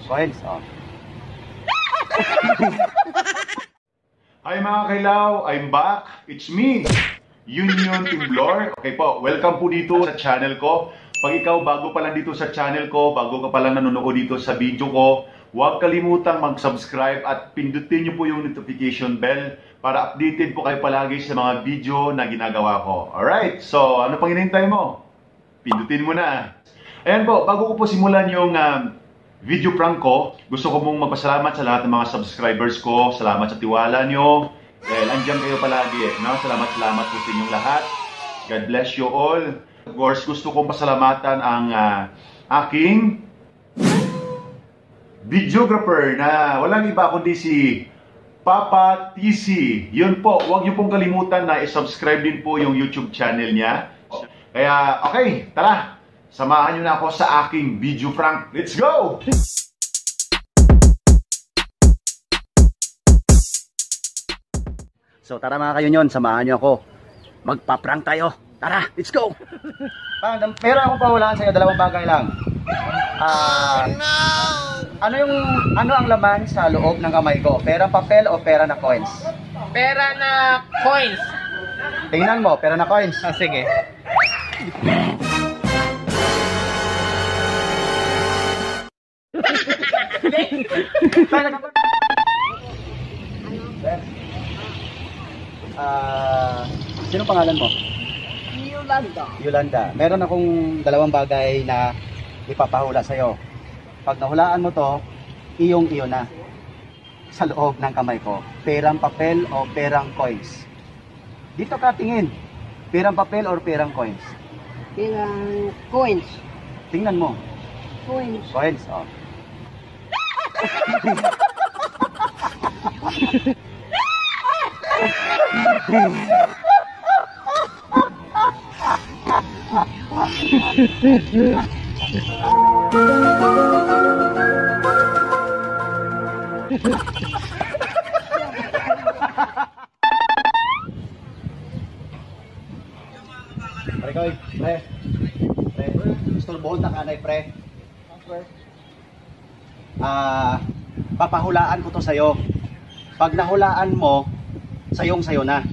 Coins, oh. Hi mga kailaw, I'm back. It's me, Union Timblor. Okay po, welcome po dito sa channel ko. Pag ikaw bago pa lang dito sa channel ko, bago ka pa lang nanonood dito sa video ko, huwag kalimutang mag-subscribe at pindutin niyo po yung notification bell para updated po kayo palagi sa mga video na ginagawa ko. Alright, so ano pang hinihintay mo? Pindutin mo na. Ayan po, bago ko po simulan yung video prank ko, gusto ko mong magpasalamat sa lahat ng mga subscribers ko. Salamat sa tiwala nyo. Dahil andyan kayo palagi. No? Salamat po sa inyong lahat. God bless you all. Of course, gusto kong pasalamatan ang aking videographer na walang iba kundi si Papa TC. Yun po, huwag niyo pong kalimutan na i-subscribe din po yung YouTube channel niya. Kaya, okay, tara! Samahan nyo na ako sa aking video prank. Let's go! So tara mga kayunyon, samahan nyo ako. Magpa-prank tayo. Tara, let's go! Meron akong pahulaan sa iyo, dalawang bagay lang. Ano ang laman sa loob ng kamay ko? Perang papel o pera na coins? Pera na coins. Tingnan mo, pera na coins. Sige. Sino pangalan mo? Yolanda. Yolanda. Meron akong dalawang bagay na ipapahula sa'yo. Pag nahulaan mo to, iyong-iyo na sa loob ng kamay ko. Perang papel o perang coins? Dito ka tingin. Perang papel or perang coins? Perang coins. Tingnan mo. Coins. Coins, oh. Pre, gusto buhon na kanay, pre. Papahulaan ko to sa'yo. Pag nahulaan mo, sayong-sayo na.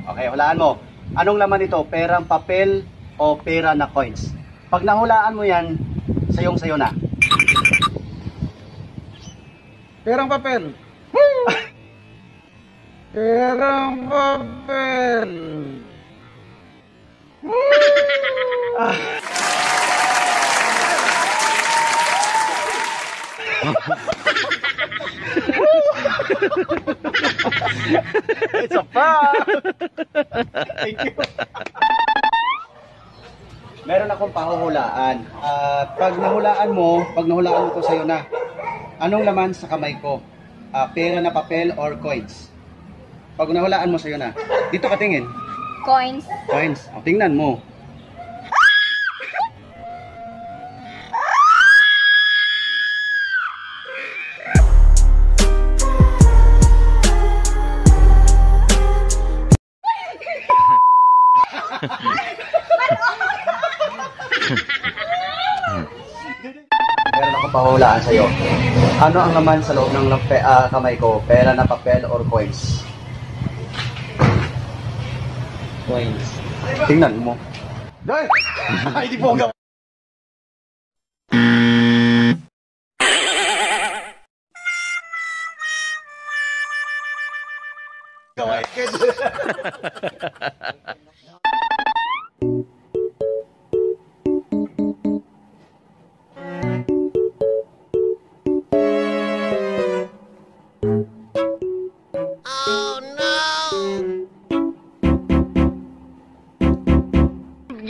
Okay, hulaan mo. Anong laman ito? Perang papel o pera na coins? Pag nahulaan mo yan, sayong-sayo na. Perang papel. Perang papel. It's a prank! Thank you. Meron akong pahuhulaan. Pag nahulaan mo to sa'yo na. Anong laman sa kamay ko? Pera na papel or coins? Pag nahulaan mo sa'yo na. Dito ka tingin. Coins. Coins. Tingnan mo. Meron akong pahulaan sa'yo. Ano ang laman sa loob ng kamay ko? Pera na papel or coins? Coins. Tingnan mo. Dahil! Hindi po gawin.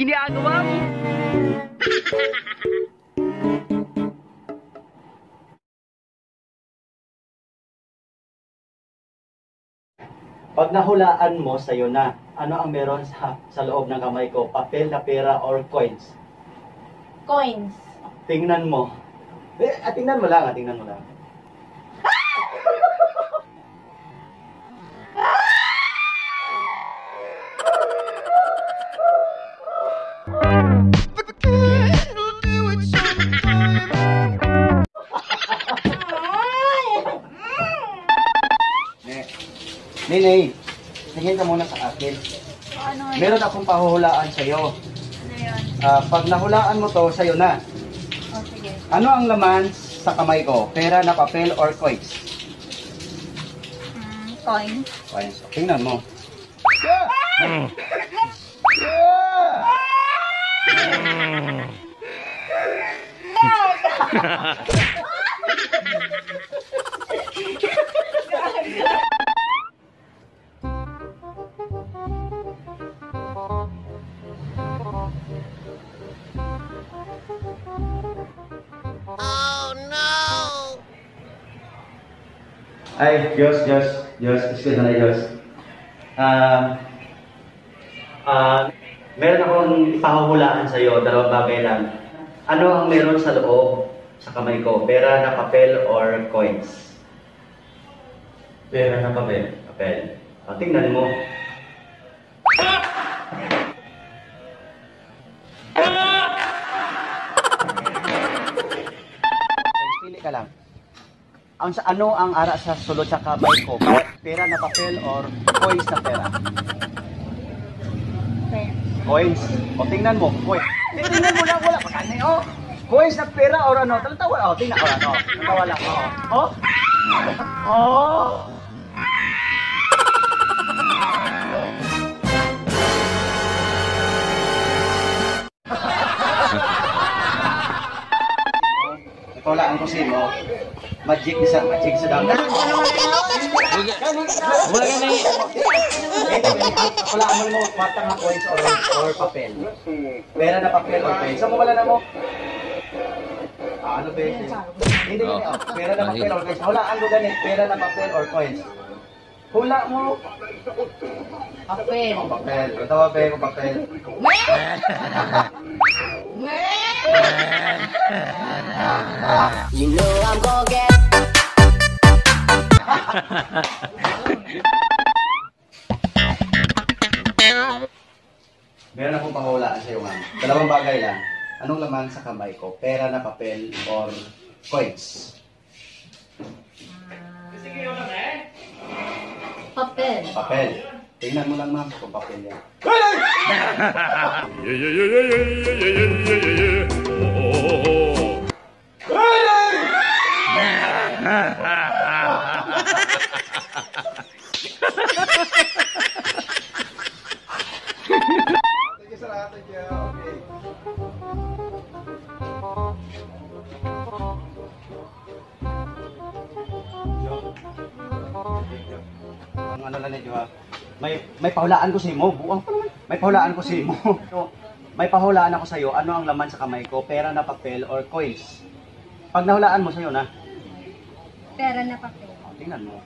Ginagawa mo. Pag nahulaan mo, sa'yo na. Ano ang meron sa loob ng kamay ko? Papel na pera or coins? Coins. Tingnan mo. Tingnan mo lang, tingnan mo lang. Nene, tingin ka muna sa akin. Ano yun? Meron akong pahuhulaan sa'yo. Ano yun? Pag nahulaan mo to, sa'yo na. O, sige. Ano ang laman sa kamay ko? Pera na papel or coins? Coins. Coins. Tingnan mo. Ay, Diyos, excuse na Diyos. Meron akong ipahuhulaan sa iyo, dalawang bagay lang. Ano ang meron sa loob sa kamay ko? Pera na papel or coins? Pera na papel. Papel. Tingnan mo. Pili ka lang. Ano ang ara sa sulod sa kamay ko? Pera na papel or coins na pera? Pen. Coins. O tingnan mo, coins. Tingnan mo lang, wala pa kani, oh. Coins na pera or ano? Tawa, oh, tingnan ko ano. Tawa lang, oh. Oh. Oh. Itolaan ko si mo. Magic sa dagat. Wala ka na Wala mo matang na coins or papel. Pera na papel or coins. Saan mo wala na mo? Ano ba yun? Hindi. Pera na papel or coins. Hulaan mo ganit. Pera na papel or coins. Hula mo. Papel. Papel. Ito ba ba yung papel? You know I'm gonna get. Meron akong pahulaan sa iyo, ma'am. Dalawang bagay lang. Anong laman sa kamay ko? Pera na papel or coins? Papel. Papel. Tingnan mo lang, ma'am, kung papel yan. Ang ano lang nito ha. May pahulaan ko sa imo, buwang pa naman. May pahulaan ko sa imo. So, may pahulaan ako sa iyo, ano ang laman sa kamay ko? Pera na papel or coins? Pag nahulaan mo sa iyo na, Pera na papel. tingnan mo.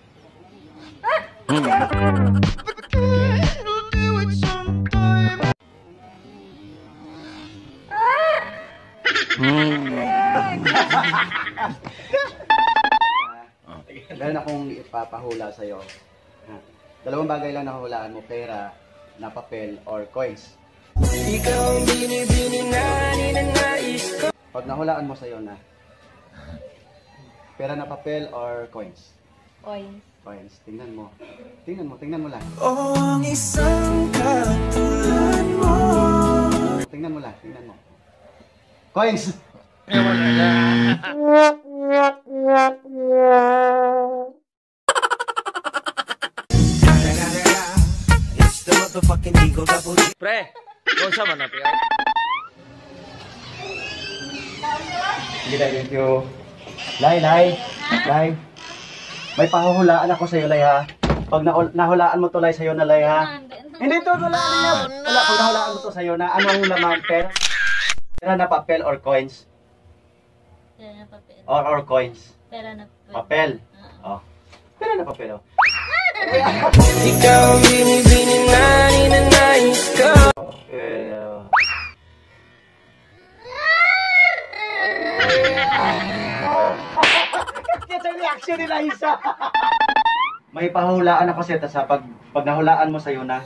Meron akong ipapahula sa iyo. Dalawang bagay lang nahulaan mo, pera na papel or coins. Pag nahulaan mo sa iyo na, pera na papel or coins? Coins. Coins. Tingnan mo. Tingnan mo lang. Oh, ang isang katulad mo. Tingnan mo lang. Coins! It's the motherfucking Eagle Double G. Pre, kung sa man na pre. Sige, thank you. Lay. May pahuhulaan ako sa iyo, Lay, ha? Pag nahulaan mo to, Lay, sa iyo na, Lay, ha? Hindi to, wala. Wala, pag nahulaan mo to sa iyo na, ano ang laman? Pera na papel or coins? Pera na papel. Or coins? Pera na Papel. Oh. Pera na papel, oh. Ikaw ang binibini na ninanais ko. Okay, Kasi reaction nila isa. May pahulaan ako sa sa pag nahulaan mo sa'yo na.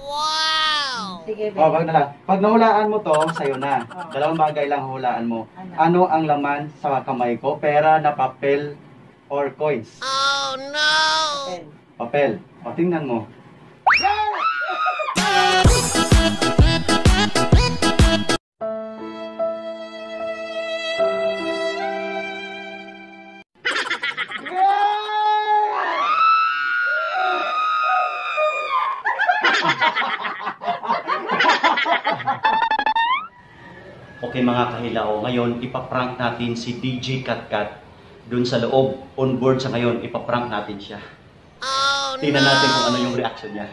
Sige, Oh, wag na lang. Pag nahulaan mo to, sa'yo na. Dalawang bagay lang hulaan mo. Ano ang laman sa kamay ko? Pera na papel or coins? Oh no! Papel. O, tingnan mo. Okay mga kahilaw, ngayon ipaprank natin si DJ Katkat dun sa loob, on board sa ngayon, ipaprank natin siya. Tingnan natin kung ano yung reaction niya.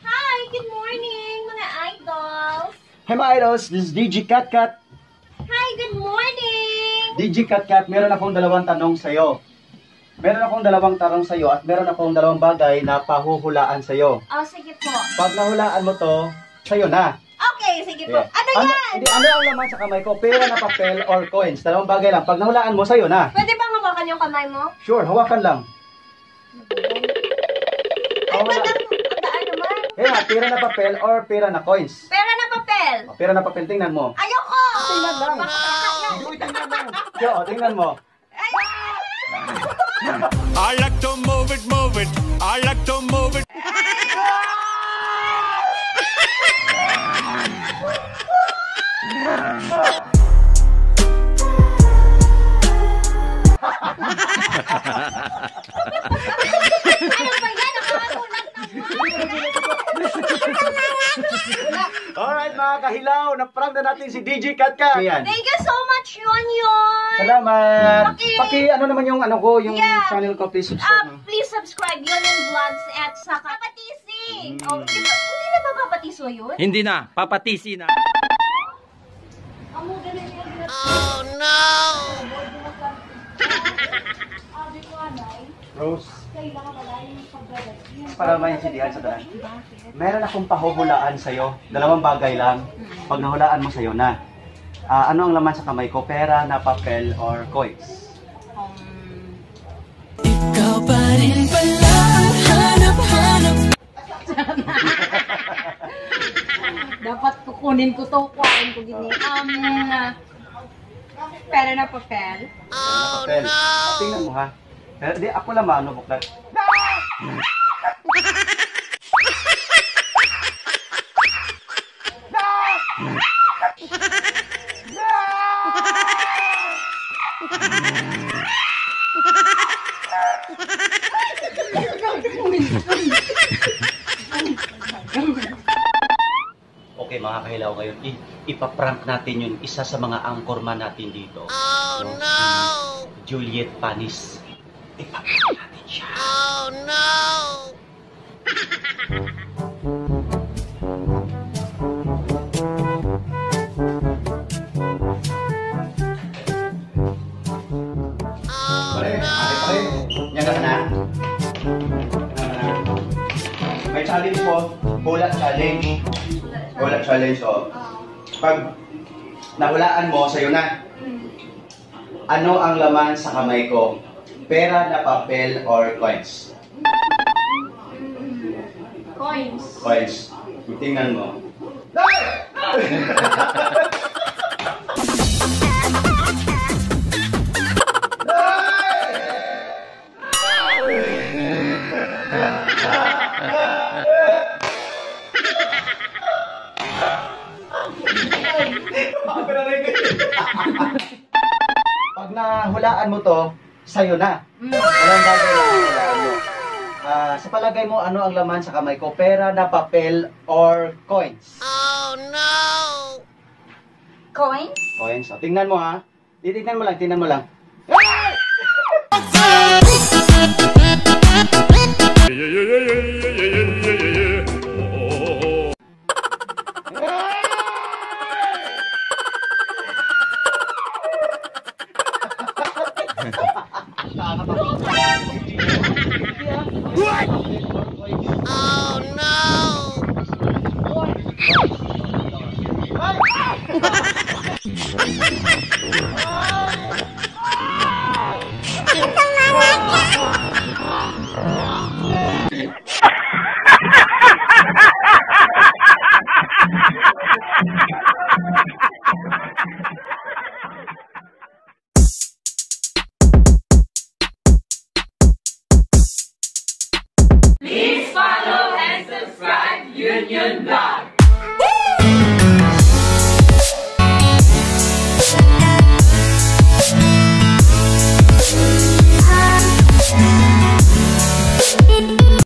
Hi, good morning mga idols. Hey mga idols, this is DJ Katkat. Hi, good morning. DJ Katkat, meron akong dalawang tanong sa'yo. Meron akong dalawang tanong sa'yo at meron akong dalawang bagay na pahuhulaan sa'yo. Oh, sige po. Pag nahulaan mo to, sa'yo na. Okay, sige po. Yeah. Ano yan? Hindi, ano ang laman sa kamay ko? Pera na papel or coins? Dalawang bagay lang. Pag nahulaan mo, sa'yo na. Pwede bang hawakan yung kamay mo? Sure, hawakan lang. Ay, ba't ang daan naman? Yeah, pera na papel or pera na coins? Pera na papel. Pera na papel, tingnan mo. Ayoko! Tingnan lang. Hindi, tingnan lang. Yo, tingnan mo. I like to move it, move it. I like to move it. Ano ba yan? Nakakagulat naman. Alright mga kahilaw, na-prank na natin si DJ Katkat. Ayan. Thank you so much, Yon. Salamat. Paki- Ano naman yung ano ko, yung Yeah. channel ko, please subscribe. Please subscribe Yon Vlogs at saka Papatisi. Oh, hindi na ba papatiso yun? Hindi na, papatisi na. Oh, no! Rose. Para maintindihan sa daan. Meron akong pahuhulaan sa'yo. Dalawang bagay lang. Pag nahulaan mo sa'yo na. Ano ang laman sa kamay ko? Pera na papel or coins? Ikaw pa rin pala, hanap-hanap. Dapat kukunin ko to, kuhain ko gini. Pera na papel. Pera na papel. Tingnan mo ha. Pero di ako lang maano buklat. Okay mga kahilaw, ngayon ipaprank natin yung isa sa mga anchorman natin dito. Oh no! Juliet Panis. Ipaprank natin siya. Oh no! Pare. Yan na. May challenge po. Hula challenge. Hula challenge, oh. Pag nahulaan mo, sa'yo na. Ano ang laman sa kamay ko? Pera na papel or coins? Coins. Coins. Tingnan mo. Pag nahulaan mo to, sa'yo na. Walang bagay na nahulaan mo. Sa palagay mo, ano ang laman sa kamay ko? Pera na papel or coins? Coins? Coins. O, tingnan mo ha. Titignan mo lang, tingnan mo lang. Oh no! Union Block!